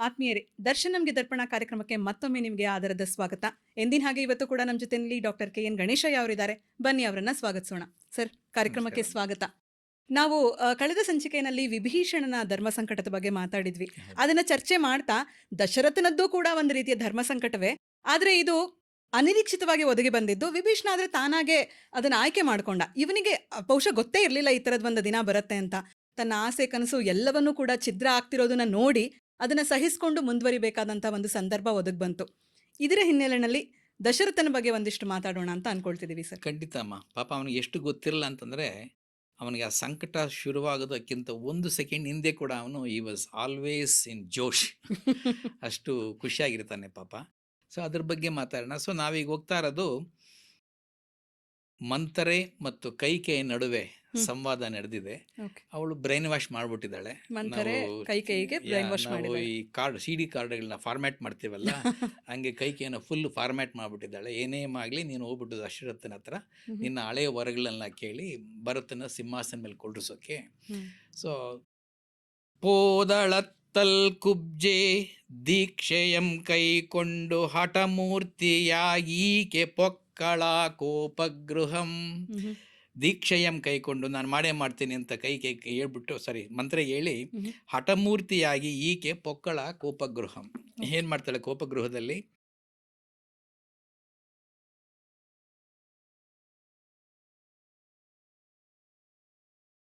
ಆತ್ಮೀಯರೇ, ದರ್ಶನಂಗೆ ದರ್ಪಣ ಕಾರ್ಯಕ್ರಮಕ್ಕೆ ಮತ್ತೊಮ್ಮೆ ನಿಮಗೆ ಆದರದ ಸ್ವಾಗತ. ಎಂದಿನ ಹಾಗೆ ಇವತ್ತು ಕೂಡ ನಮ್ಮ ಜೊತೆಯಲ್ಲಿ ಡಾಕ್ಟರ್ ಕೆ.ಎನ್. ಗಣೇಶಯ್ಯ ಅವರಿದ್ದಾರೆ. ಬನ್ನಿ ಅವರನ್ನ ಸ್ವಾಗತಿಸೋಣ. ಸರ್, ಕಾರ್ಯಕ್ರಮಕ್ಕೆ ನಮಸ್ಕಾರ. ಸ್ವಾಗತ. ನಾವು ಕಳೆದ ಸಂಚಿಕೆಯಲ್ಲಿ ವಿಭೀಷಣನ ಧರ್ಮ ಸಂಕಟದ ಬಗ್ಗೆ ಮಾತಾಡಿದ್ವಿ. ಹೌದು. ಅದನ್ನ ಚರ್ಚೆ ಮಾಡ್ತಾ ದಶರಥನದ್ದು ಕೂಡ ಒಂದು ರೀತಿಯ ಧರ್ಮ ಸಂಕಟವೇ, ಆದ್ರೆ ಇದು ಅನಿರೀಕ್ಷಿತವಾಗಿ ಒದಗಿ ಬಂದಿದ್ದು. ವಿಭೀಷಣ ಆದ್ರೆ ತಾನಾಗೆ ಅದನ್ನ ಆಯ್ಕೆ ಮಾಡ್ಕೊಂಡ. ಇವನಿಗೆ ಬಹುಶಃ ಗೊತ್ತೇ ಇರಲಿಲ್ಲ ಈ ತರದ್ ಒಂದು ದಿನ ಬರುತ್ತೆ ಅಂತ. ತನ್ನ ಆಸೆ ಕನಸು ಎಲ್ಲವನ್ನೂ ಕೂಡ ಛಿದ್ರ ಆಗ್ತಿರೋದನ್ನ ನೋಡಿ ಅದನ್ನ ಸಹಿಸ್ಕೊಂಡು ಮುಂದುವರಿಬೇಕಾದಂತ ಒಂದು ಸಂದರ್ಭ ಒದಗಿ ಬಂತು. ಇದರ ಹಿನ್ನೆಲೆಯಲ್ಲಿ ದಶರಥನ ಬಗ್ಗೆ ಒಂದಿಷ್ಟು ಮಾತಾಡೋಣ ಅಂತ ಅನ್ಕೊಳ್ತಿದೀವಿ ಸರ್. ಖಂಡಿತ ಅಮ್ಮ. ಪಾಪ ಅವನಿಗೆ ಎಷ್ಟು ಗೊತ್ತಿರಲ್ಲ ಅಂತಂದರೆ, ಅವನಿಗೆ ಆ ಸಂಕಟ ಶುರುವಾಗೋದಕ್ಕಿಂತ 1 ಸೆಕೆಂಡ್ ಹಿಂದೆ ಕೂಡ ಅವನು ಈ ವಾಸ್ ಆಲ್ವೇಸ್ ಇನ್ ಜೋಶ್. ಅಷ್ಟು ಖುಷಿಯಾಗಿರ್ತಾನೆ ಪಾಪ. ಸೊ ಅದ್ರ ಬಗ್ಗೆ ಮಾತಾಡೋಣ. ಸೊ ನಾವೀಗ ಹೋಗ್ತಾ ಇರೋದು ಮಂಥರೆ ಮತ್ತು ಕೈಕೇಯಿ ನಡುವೆ ಸಂವಾದ ನಡೆದಿದೆ. Okay. ಅವಳು ಬ್ರೈನ್ ವಾಶ್ ಮಾಡ್ಬಿಟ್ಟಿದ್ದಾಳೆ. ಮಂಥರೆ ನಾವು ಕೈಕೇಯಿಗೆ ಬ್ರೈನ್ ವಾಶ್ ನಾವು ಮಾಡಿದ್ದಾರೆ. ಈ ಕಾರ್ಡ್ CD ಕಾರ್ಡ್ಗಳನ್ನ ಫಾರ್ಮ್ಯಾಟ್ ಮಾಡ್ತೀವಲ್ಲ, ಹಂಗೆ ಕೈಕೇಯಿನ ಫುಲ್ ಫಾರ್ಮ್ಯಾಟ್ ಮಾಡ್ಬಿಟ್ಟಿದ್ದಾಳೆ. ಏನೇ ಆಗಲಿ ನೀನು ಹೋಗ್ಬಿಟ್ಟು ದಶರಥನ ಹತ್ರ ನಿನ್ನ ಹಳೆಯ ವರಗಳನ್ನ ಕೇಳಿ ಭರತನ ಸಿಂಹಾಸನ ಮೇಲೆ ಕುಳ್ಳಿಸೋಕೆ. ಸೊ ಪೋದಳತ್ತಲ್ ಕುಬ್ಜೆ ದೀಕ್ಷೆಯಂ ಕೈಕೊಂಡು ಹಠಮೂರ್ತಿಯಾಗೀಕೆ ಪೊಕ್ಕಳ ಕೋಪಗೃಹಂ. ದೀಕ್ಷೆಯಂ ಕೈಕೊಂಡು ನಾನು ಮಾಡೇ ಮಾಡ್ತೀನಿ ಅಂತ ಕೈ ಹೇಳ್ಬಿಟ್ಟು ಮಂತ್ರ ಹೇಳಿ ಹಠಮೂರ್ತಿಯಾಗಿ ಈಕೆ ಪೊಕ್ಕಳ ಕೋಪಗೃಹಂ. ಏನು ಮಾಡ್ತಾಳೆ ಕೋಪಗೃಹದಲ್ಲಿ?